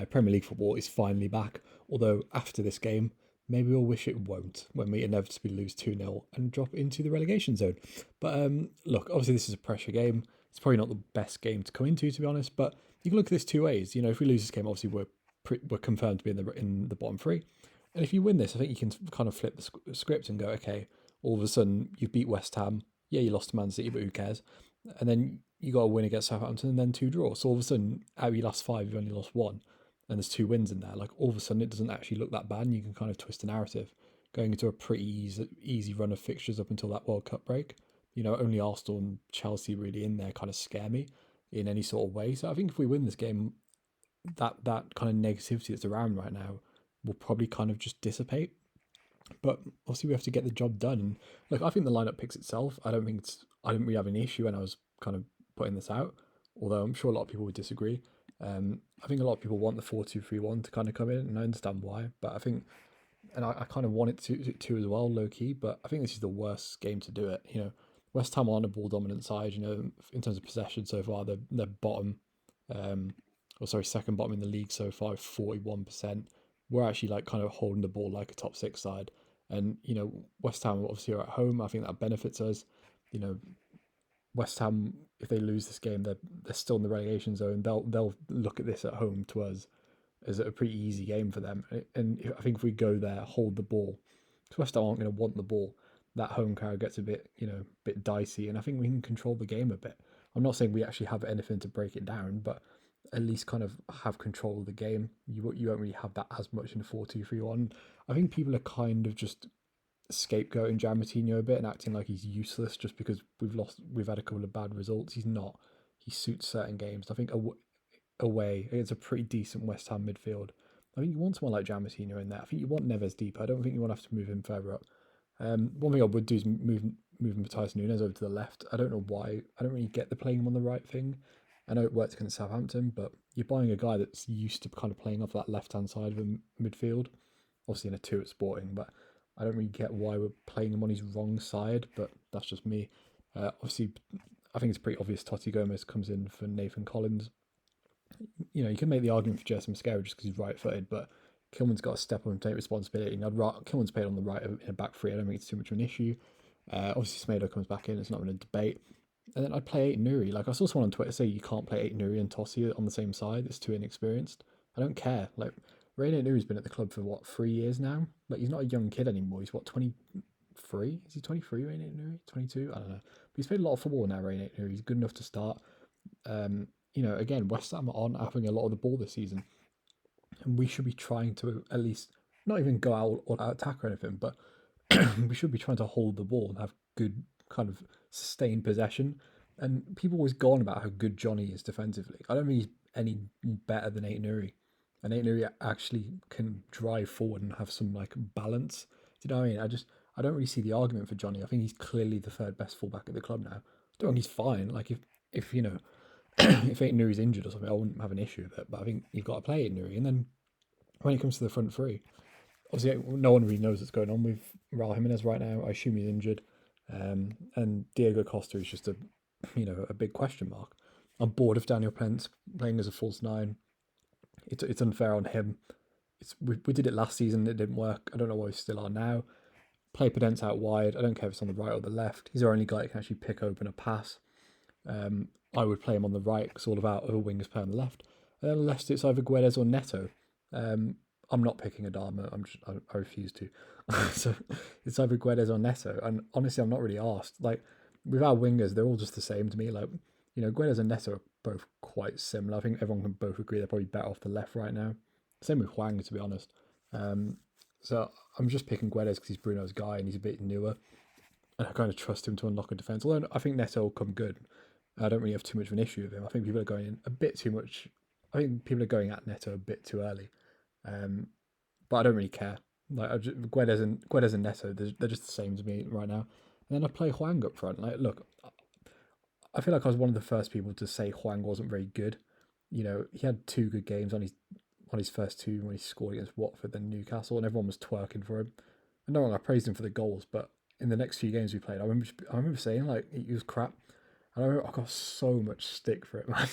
Premier League football is finally back. Although after this game, maybe we'll wish it won't when we inevitably lose 2-0 and drop into the relegation zone. But look, obviously, this is a pressure game. It's probably not the best game to come into, to be honest. But you can look at this two ways. If we lose this game, obviously, we're confirmed to be in the bottom three. And if you win this, I think you can kind of flip the script and go, okay, all of a sudden you beat West Ham. Yeah, you lost to Man City, but who cares? And then you got a win against Southampton and then two draws. So all of a sudden, out of your last five, you've only lost one, and there's two wins in there. Like all of a sudden, it doesn't actually look that bad, and you can kind of twist the narrative, going into a pretty easy run of fixtures up until that World Cup break. Only Arsenal and Chelsea really in there kind of scare me in any sort of way. So I think if we win this game, that kind of negativity that's around right now will probably kind of just dissipate. But obviously, we have to get the job done. And look, I think the lineup picks itself. I didn't really have an issue when I was kind of putting this out, although I'm sure a lot of people would disagree. I think a lot of people want the 4-2-3-1 to kind of come in, and I understand why. But I think, and I kind of want it to as well, low key. But I think this is the worst game to do it. West Ham are on a ball dominant side. In terms of possession so far, they're bottom, or sorry, second bottom in the league so far, 41%. We're actually like kind of holding the ball like a top six side, and West Ham obviously are at home. I think that benefits us. You know, West Ham, if they lose this game, they're still in the relegation zone. They'll look at this at home to us as a pretty easy game for them. And I think if we go there, hold the ball, because West Ham aren't going to want the ball, that home crowd gets a bit dicey, and I think we can control the game a bit. I'm not saying we actually have anything to break it down, but at least kind of have control of the game. You won't really have that as much in 4-2-3-1. I think people are kind of just scapegoating Jan Martino a bit and acting like he's useless just because we've had a couple of bad results. He's not. He suits certain games. I think away it's a pretty decent West Ham midfield. I think you want someone like Jan Martino in there. I think you want Neves deeper. I don't think you want to have to move him further up. One thing I would do is move Matthias Nunes over to the left. I don't know why. I don't really get the playing him on the right thing. I know it worked against Southampton, but you're buying a guy that's used to kind of playing off that left hand side of the midfield. Obviously in a two at Sporting, but I don't really get why we're playing him on his wrong side. But that's just me. Obviously, I think it's pretty obvious Totti Gomez comes in for Nathan Collins. You can make the argument for Jesse Mosquera just because he's right-footed, but Kilman's got to step up and take responsibility. And Kilman's played on the right in a back three. I don't think it's too much of an issue. Obviously, Smedo comes back in. It's not really a debate. And then I'd play Eight Nuri. Like I saw someone on Twitter say you can't play Eight Nuri and Tossi on the same side. It's too inexperienced. I don't care. Like Rain Eight Nuri's been at the club for what 3 years now. Like he's not a young kid anymore. He's what 23? Is he 23? Rain Eight Nuri 22? I don't know. But he's played a lot of football now. Rain Eight Nuri. He's good enough to start. Again, West Ham aren't having a lot of the ball this season, and we should be trying to at least not even go out or attack or anything, but we should be trying to hold the ball and have good kind of sustained possession. And people always go on about how good Johnny is defensively. I don't think he's any better than Eight Nuri. And Eight Nuri actually can drive forward and have some like balance. Do you know what I mean? I don't really see the argument for Johnny. I think he's clearly the third best fullback at the club now. I don't think he's fine. Like if if Eight Nuri's injured or something, I wouldn't have an issue with it. But I think you've got to play Eight Nuri. And then when it comes to the front three, obviously no one really knows what's going on with Raul Jimenez right now. I assume he's injured, and Diego Costa is just a big question mark. I'm bored of Daniel Pence playing as a false nine. It's unfair on him. We did it last season. It didn't work. I don't know why we still are now. Play Podence out wide. I don't care if it's on the right or the left. He's our only guy that can actually pick open a pass. I would play him on the right because all of our other wingers play on the left. And then left, it's either Guedes or Neto. I'm not picking Adama. I refuse to. So it's either Guedes or Neto. And honestly, I'm not really asked. Like with our wingers, they're all just the same to me. Like Guedes and Neto are both quite similar. I think everyone can both agree they're probably better off the left right now. Same with Huang, to be honest. So I'm just picking Guedes because he's Bruno's guy and he's a bit newer, and I kind of trust him to unlock a defense. Although I think Neto will come good. I don't really have too much of an issue with him. I think people are going in a bit too much. I think people are going at Neto a bit too early. But I don't really care. Like Guedes and Neto, they're just the same to me right now. And then I play Huang up front. Like, look, I feel like I was one of the first people to say Huang wasn't very good. He had two good games on his first two when he scored against Watford and Newcastle, and everyone was twerking for him. And no one, I praised him for the goals, but in the next few games we played, I remember saying like he was crap, and I got so much stick for it, man.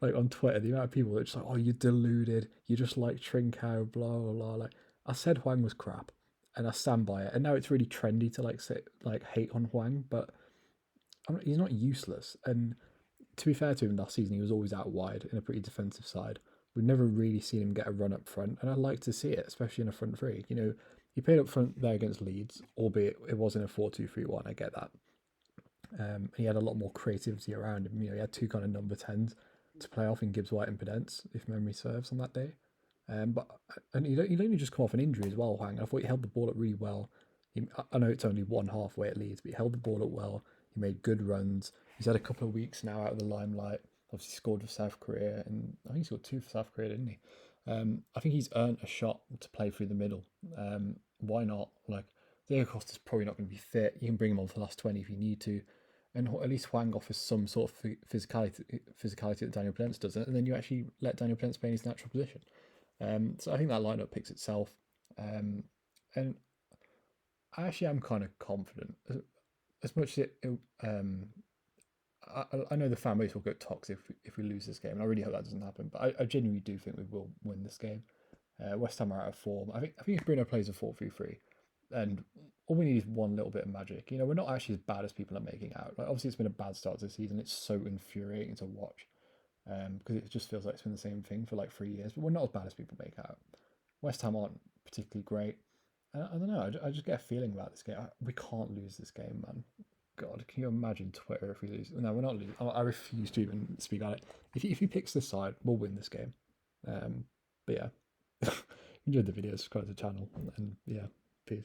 Like on Twitter, the amount of people that are just like, "Oh, you're deluded. You just like Trincao, blah blah blah." Like, I said Huang was crap, and I stand by it. And now it's really trendy to like say like hate on Huang, but he's not useless. And to be fair to him, last season he was always out wide in a pretty defensive side. We've never really seen him get a run up front, and I'd like to see it, especially in a front three. He played up front there against Leeds, albeit it wasn't a 4-2-3-1. I get that. And he had a lot more creativity around him. He had two kind of number 10s to play off in Gibbs White and Pedence, if memory serves, on that day. But and he'd only just come off an injury as well, Huang. I thought he held the ball up really well. I know it's only one halfway at Leeds, but he held the ball up well. He made good runs. He's had a couple of weeks now out of the limelight. Obviously scored for South Korea, and I think he scored two for South Korea, didn't he? I think he's earned a shot to play through the middle. Why not? Like, Diego Costa's probably not going to be fit. You can bring him on for the last 20 if you need to. And at least Huang offers some sort of physicality that Daniel Pence doesn't, and then you actually let Daniel Pence play in his natural position. So I think that lineup picks itself, and I actually am kind of confident. As much as I know the fan base will go toxic if we lose this game, and I really hope that doesn't happen. But I genuinely do think we will win this game. West Ham are out of form. I think if Bruno plays a 4-3-3, and all we need is one little bit of magic. We're not actually as bad as people are making out. Like, obviously, it's been a bad start to the season. It's so infuriating to watch, because it just feels like it's been the same thing for like 3 years. But we're not as bad as people make out. West Ham aren't particularly great. I don't know. I just get a feeling about this game. We can't lose this game, man. God, can you imagine Twitter if we lose? No, we're not losing. I refuse to even speak on it. If he picks this side, we'll win this game. But yeah, enjoyed the video. Subscribe to the channel, and yeah, peace.